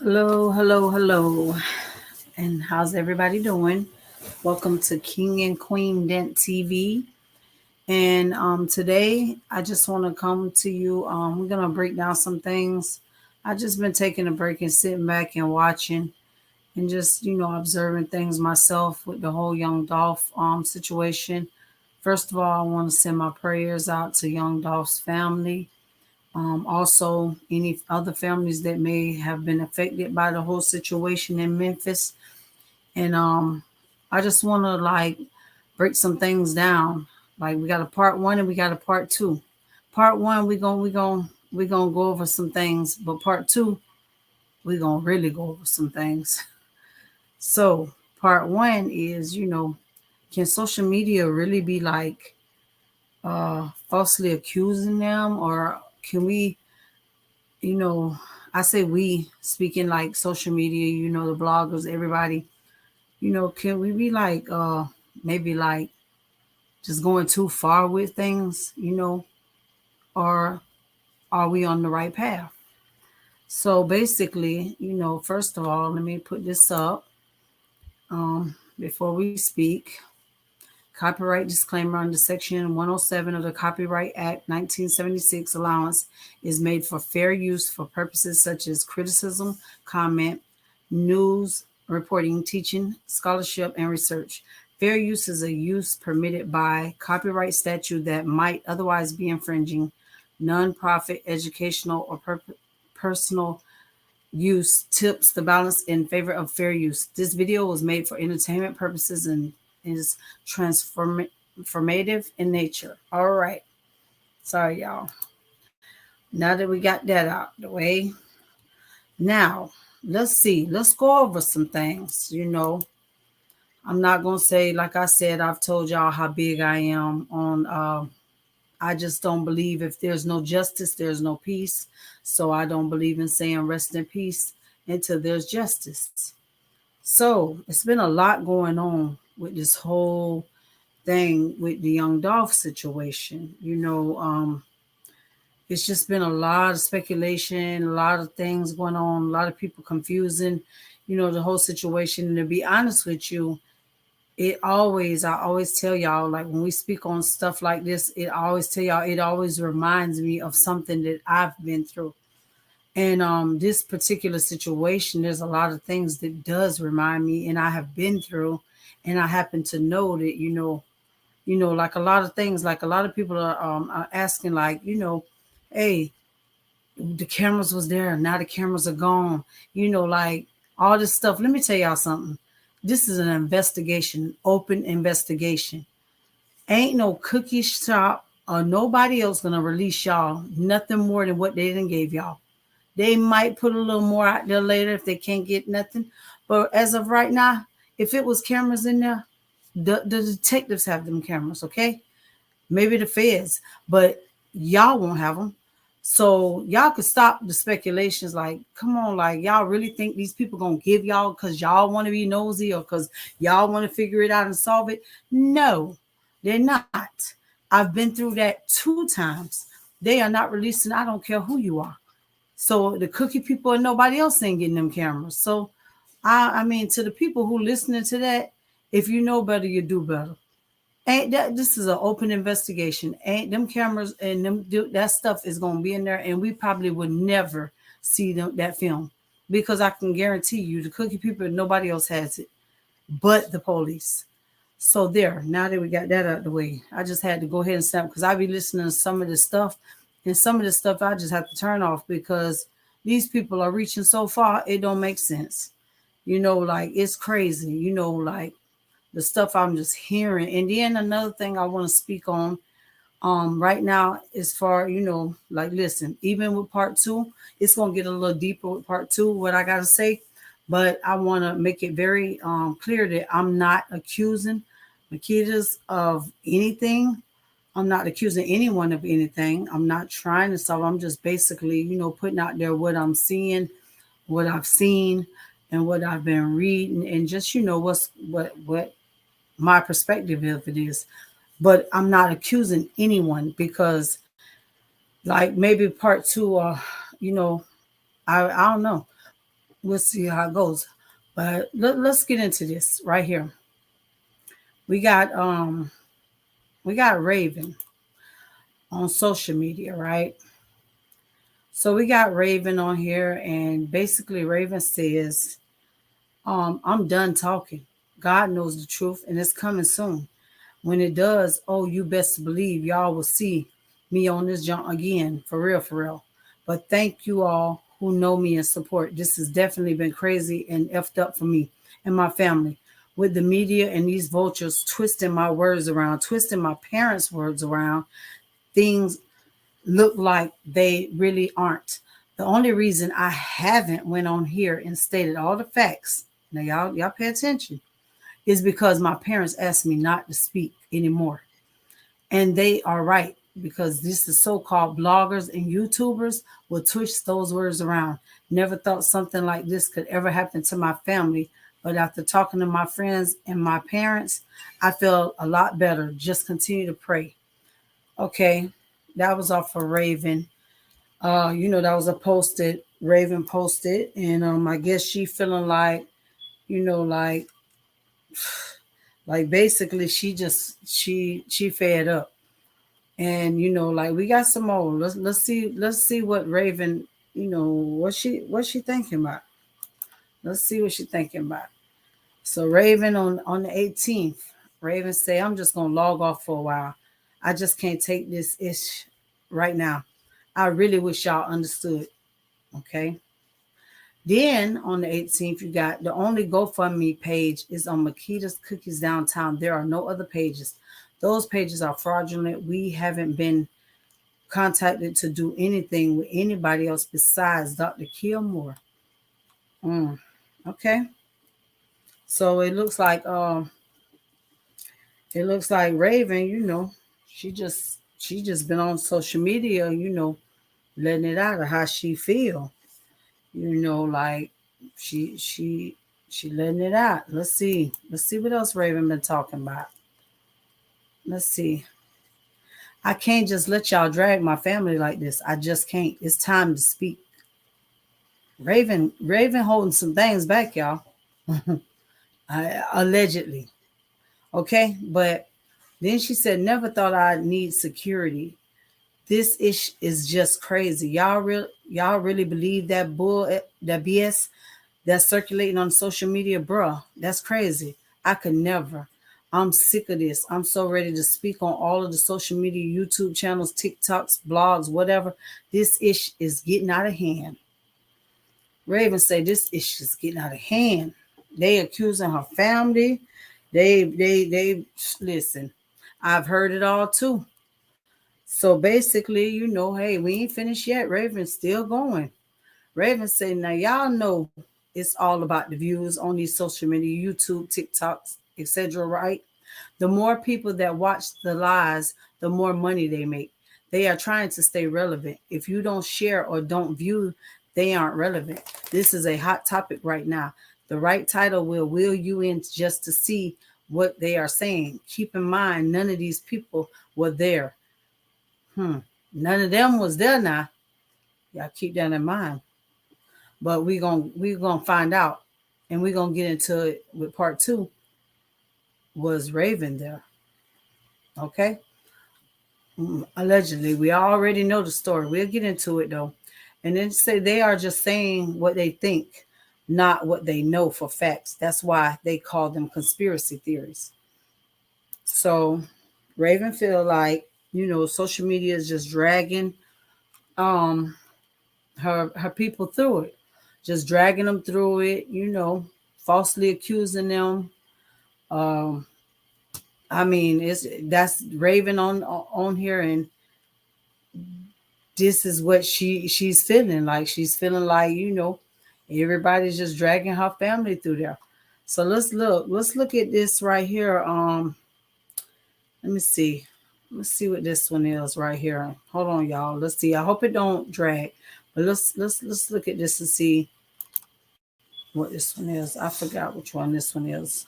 Hello, hello, hello. And how's everybody doing? Welcome to King and Queen Dent TV. And today I just want to come to you. We're going to break down some things. I just been taking a break and sitting back and watching and just, observing things myself with the whole Young Dolph situation. First of all, I want to send my prayers out to Young Dolph's family. Also, any other families that may have been affected by the whole situation in Memphis. And I just want to break some things down. Like we got a part one and we got a part two. Part one, we gonna go over some things, but part two, we gonna really go over some things. So part one is, can social media really be falsely accusing them, or can we, you know, I say we speaking like social media, the bloggers, everybody, can we be maybe just going too far with things, or are we on the right path? So basically, first of all, let me put this up before we speak. Copyright disclaimer under Section 107 of the Copyright Act 1976 allowance is made for fair use for purposes such as criticism, comment, news, reporting, teaching, scholarship, and research. Fair use is a use permitted by copyright statute that might otherwise be infringing. Non-profit, educational, or personal use tips the balance in favor of fair use. This video was made for entertainment purposes and is transformative in nature. All right. Sorry, y'all. Now that we got that out the way, now let's see. Let's go over some things. I'm not going to say, like I said, I've told y'all how big I am on, I just don't believe if there's no justice, there's no peace. So I don't believe in saying rest in peace until there's justice. So it's been a lot going on with this whole thing with the Young Dolph situation. It's just been a lot of speculation, a lot of things going on, a lot of people confusing, the whole situation. And to be honest with you, I always tell y'all, like when we speak on stuff like this, it always reminds me of something that I've been through. And this particular situation, there's a lot of things that does remind me and I have been through. And I happen to know that, like a lot of things, like a lot of people are asking, like, hey, the cameras was there, now the cameras are gone, like all this stuff. Let me tell y'all something. This is an investigation, open investigation. Ain't no cookie shop or nobody else gonna release y'all nothing more than what they done gave y'all. They might put a little more out there later if they can't get nothing. But as of right now, if it was cameras in there, the detectives have them cameras, okay? Maybe the feds, but y'all won't have them. So y'all could stop the speculations. Like, come on, like y'all really think these people gonna give y'all because y'all want to be nosy or because y'all want to figure it out and solve it? No, they're not. I've been through that 2 times. They are not releasing. I don't care who you are. So the cookie people and nobody else ain't getting them cameras. So I mean, to the people who listening to that, if you know better, you do better. Ain't that this is an open investigation? Ain't them cameras and that stuff is gonna be in there, and we probably would never see that film because I can guarantee you, the cookie people, nobody else has it, but the police. So there. Now that we got that out of the way, I just had to go ahead and snap because I be listening to some of this stuff, and some of this stuff I just have to turn off because these people are reaching so far it don't make sense. Like it's crazy. Like the stuff I'm just hearing. And then another thing I want to speak on right now is for, like, listen, even with part two, it's going to get a little deeper with part two, what I got to say. But I want to make it very clear that I'm not accusing Makedas of anything. I'm not accusing anyone of anything. I'm not trying to solve. I'm just basically, putting out there what I'm seeing, what I've seen, and what I've been reading, and just, what my perspective of it is. But I'm not accusing anyone because, like, maybe part two, I don't know. we'll see how it goes. But let's get into this right here. We got um we got Raven on social media, right? So we got Raven on here, and basically Raven says, I'm done talking. God knows the truth, and it's coming soon. When it does, oh, you best believe y'all will see me on this jump again, for real, for real. But thank you all who know me and support. This has definitely been crazy and effed up for me and my family. With the media and these vultures twisting my words around, twisting my parents' words around, things look like they really aren't. The only reason I haven't went on here and stated all the facts, now y'all pay attention, is because my parents asked me not to speak anymore. And they are right, because this is so-called bloggers and YouTubers will twist those words around. Never thought something like this could ever happen to my family, but after talking to my friends and my parents, I feel a lot better. Just continue to pray. Okay, that was off for Raven. That was a posted, Raven posted, and I guess she feeling like, you know, like basically she fed up. And like we got some more. Let's see what Raven, what she thinking about. Let's see what she thinking about. So Raven on the 18th, Raven say, I'm just gonna log off for a while. I just can't take this ish right now. I really wish y'all understood. Okay. Then on the 18th, you got the only GoFundMe page is on Makedas Cookies Downtown. There are no other pages. Those pages are fraudulent. We haven't been contacted to do anything with anybody else besides Dr. Kilmore. Okay. So it looks like Raven, she just been on social media, letting it out of how she feel. Like she letting it out. Let's see. Let's see what else Raven been talking about. Let's see. I can't just let y'all drag my family like this. I just can't. It's time to speak. Raven holding some things back, y'all. Allegedly. Okay, but then she said, never thought I'd need security. This ish is just crazy. Y'all really believe that that BS that's circulating on social media, bruh? That's crazy. I could never. I'm sick of this. I'm so ready to speak on all of the social media, YouTube channels, TikToks, blogs, whatever. This ish is getting out of hand. Raven say this ish is getting out of hand. They accusing her family. They listen. I've heard it all too. So basically, hey, we ain't finished yet. Raven's still going. Raven say, now y'all know it's all about the views on these social media, YouTube, TikToks, etc. Right? The more people that watch the lies, the more money they make. They are trying to stay relevant. If you don't share or don't view, they aren't relevant. This is a hot topic right now. The right title will wheel you in just to see what they are saying. Keep in mind, none of these people were there. None of them was there now. Y'all keep that in mind. But we gonna find out, and we're gonna get into it with part two. Was Raven there? Okay. Allegedly, we already know the story. We'll get into it though. And then say they are just saying what they think, not what they know for facts. That's why they call them conspiracy theories. So Raven feel like, social media is just dragging um her people through it. Just dragging them through it, falsely accusing them. Um I mean, that's Raven on here, and this is what she's feeling like. She's feeling like, everybody's just dragging her family through there. So let's look at this right here. Let me see. Let's see what this one is right here. Hold on, y'all. Let's see. I hope it don't drag. But let's look at this and see what this one is. I forgot which one this one is.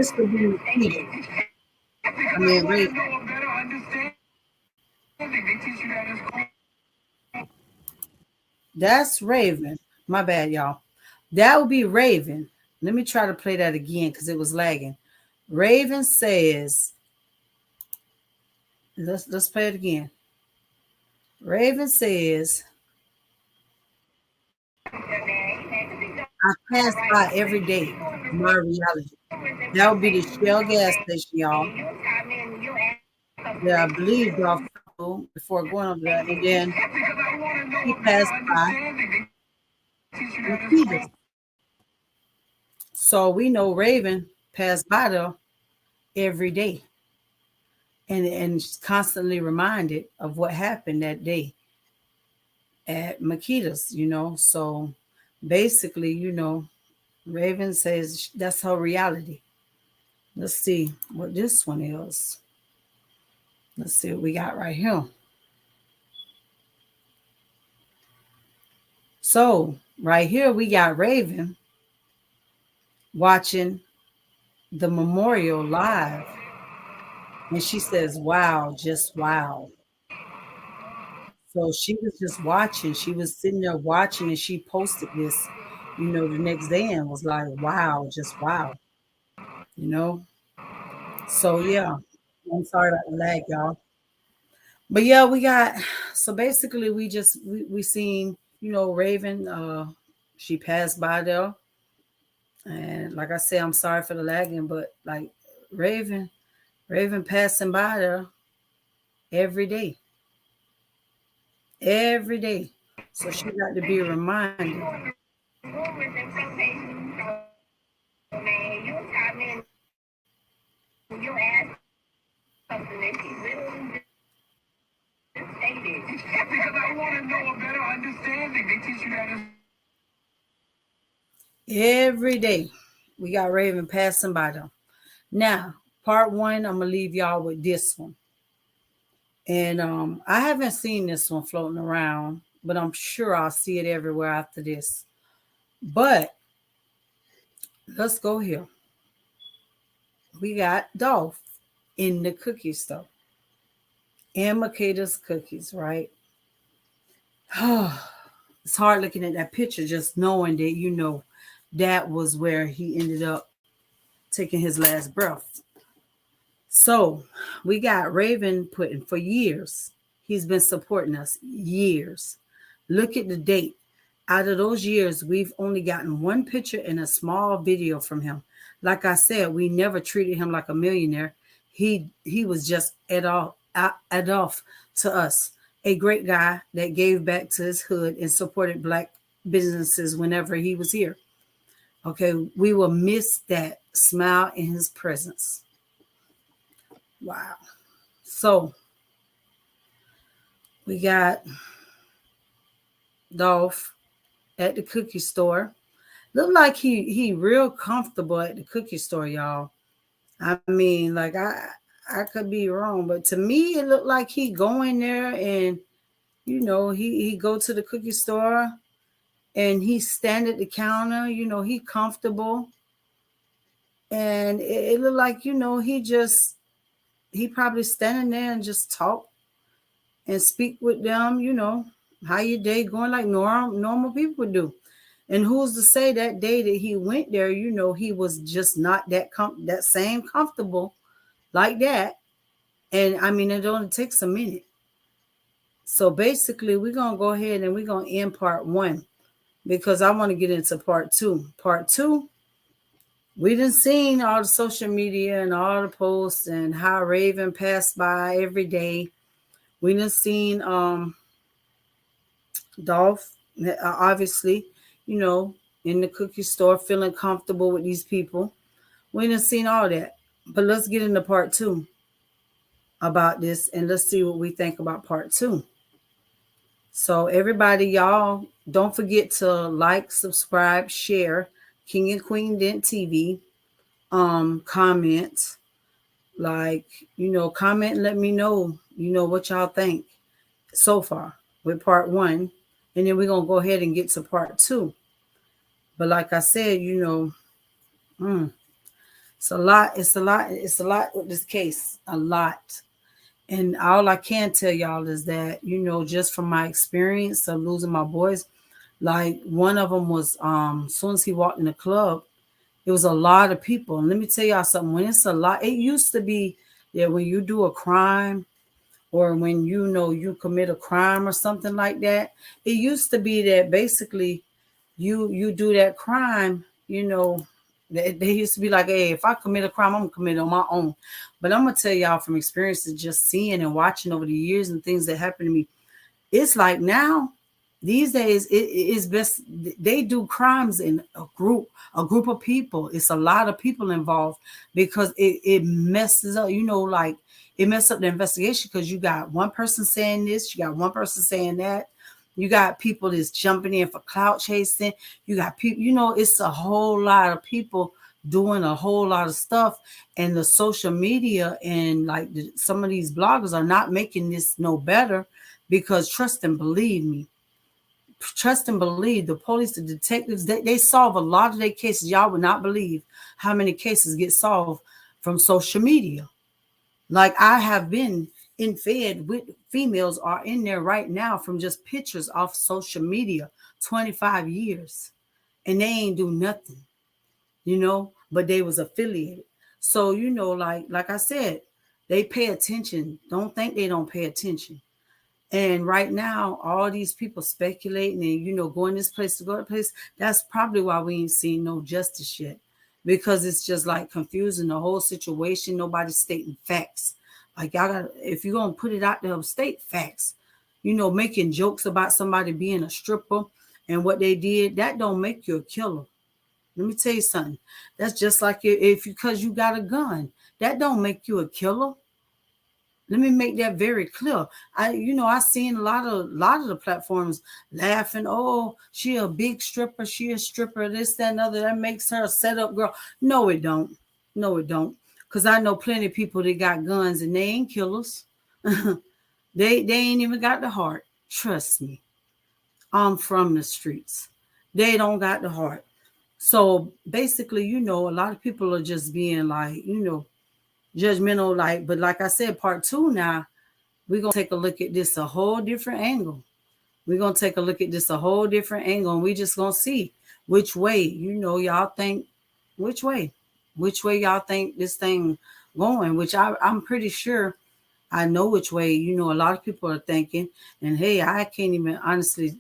This would be Makeda. I mean, Raven. That's Raven. My bad, y'all. That would be Raven. Let me try to play that again because it was lagging. Raven says, let's play it again. Raven says, I pass by every day, my reality. That would be the Shell gas station, y'all. Yeah, I believe y'all follow before going over there. And then he passed by Makedas. So we know Raven passed by there every day and constantly reminded of what happened that day at Makedas, So basically, Raven says that's her reality. Let's see what this one is. Let's see what we got right here. So right here we got Raven watching the memorial live. And she says, wow, just wow. So she was just watching. She was sitting there watching and she posted this, the next day and was like, wow, just wow. You know? So yeah. I'm sorry about the lag, y'all. But yeah, we got so basically we seen, Raven, she passed by there. And like I said, I'm sorry for the lagging, but like Raven passing by there every day. Every day. So she got to be reminded. Every day we got Raven passing by them. Now, part one, I'm gonna leave y'all with this one. And I haven't seen this one floating around, but I'm sure I'll see it everywhere after this. But let's go here. We got Dolph in the cookie store. And Makeda's cookies, right? It's hard looking at that picture, just knowing that, that was where he ended up taking his last breath. So we got Raven putting for years. He's been supporting us years. Look at the date. Out of those years, we've only gotten one picture and a small video from him. Like I said, we never treated him like a millionaire. He was just Adolph to us, a great guy that gave back to his hood and supported Black businesses whenever he was here. Okay, we will miss that smile in his presence. Wow. So we got Dolph at the cookie store. Look like he real comfortable at the cookie store, y'all. I mean, like I could be wrong, but to me it looked like he go in there and he go to the cookie store and he stand at the counter, he comfortable. And it looked like, he probably standing there and just talk and speak with them, how your day going like normal people do. And who's to say that day that he went there, he was just not that same comfortable like that. And I mean, it only takes a minute. So basically, we're going to go ahead and we're going to end part one because I want to get into part two. Part two, we done seen all the social media and all the posts and how Raven passed by every day. We done seen Dolph, obviously, in the cookie store, feeling comfortable with these people. We done seen all that. But let's get into part two about this and let's see what we think about part two. So everybody, y'all, don't forget to like, subscribe, share King and Queen Dent TV. Comment, comment and let me know, what y'all think so far with part one. And then we're going to go ahead and get to part two. But like I said, It's a lot. It's a lot. It's a lot with this case. A lot. And all I can tell y'all is that, just from my experience of losing my boys, like one of them was, as soon as he walked in the club, it was a lot of people. And let me tell y'all something. When it's a lot, it used to be that when you do a crime or when you commit a crime or something like that, it used to be that basically you do that crime, they used to be like, hey, if I commit a crime, I'm gonna commit it on my own. But I'm gonna tell y'all from experience of just seeing and watching over the years and things that happened to me, it's like now these days it's best they do crimes in a group of people. It's a lot of people involved because it messes up, like it messes up the investigation because you got one person saying this, you got one person saying that, you got people that's jumping in for clout chasing, you got people, it's a whole lot of people doing a whole lot of stuff. And the social media and like some of these bloggers are not making this no better, because trust and believe me, trust and believe, the police, the detectives, they solve a lot of their cases. Y'all would not believe how many cases get solved from social media. Like I have been in fed with females are in there right now from just pictures off social media, 25 years, and they ain't do nothing, but they was affiliated. So, like I said, they pay attention. Don't think they don't pay attention. And right now, all these people speculating and, going this place to go to place, that's probably why we ain't seen no justice yet. Because it's just like confusing the whole situation. Nobody's stating facts. Like y'all got, if you're gonna put it out there, state facts. Making jokes about somebody being a stripper and what they did, that don't make you a killer. Let me tell you something. That's just like if because you got a gun, that don't make you a killer. Let me make that very clear. I seen a lot of the platforms laughing. Oh, she a big stripper. She a stripper. This, that, and other. That makes her a setup girl. No, it don't. No, it don't. Cause I know plenty of people that got guns and they ain't killers. they ain't even got the heart. Trust me. I'm from the streets. They don't got the heart. So basically, a lot of people are just being like, judgmental, but like I said, part 2 now, we're gonna take a look at this a whole different angle. We're gonna take a look at this a whole different angle, and we just gonna see which way, y'all think, which way y'all think this thing going, which I'm pretty sure I know which way, a lot of people are thinking. And hey, I can't even honestly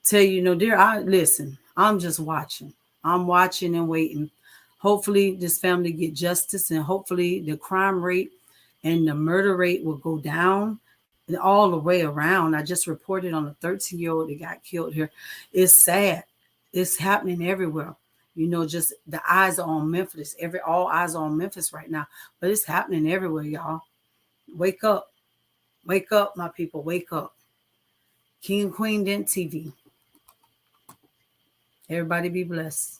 tell dear, listen, I'm just watching. I'm watching and waiting. Hopefully this family get justice, and hopefully the crime rate and the murder rate will go down all the way around. I just reported on a 13-year-old that got killed here. It's sad. It's happening everywhere. Just the eyes are on Memphis. All eyes are on Memphis right now. But it's happening everywhere, y'all. Wake up. Wake up, my people. Wake up. King and Queen Dent TV. Everybody be blessed.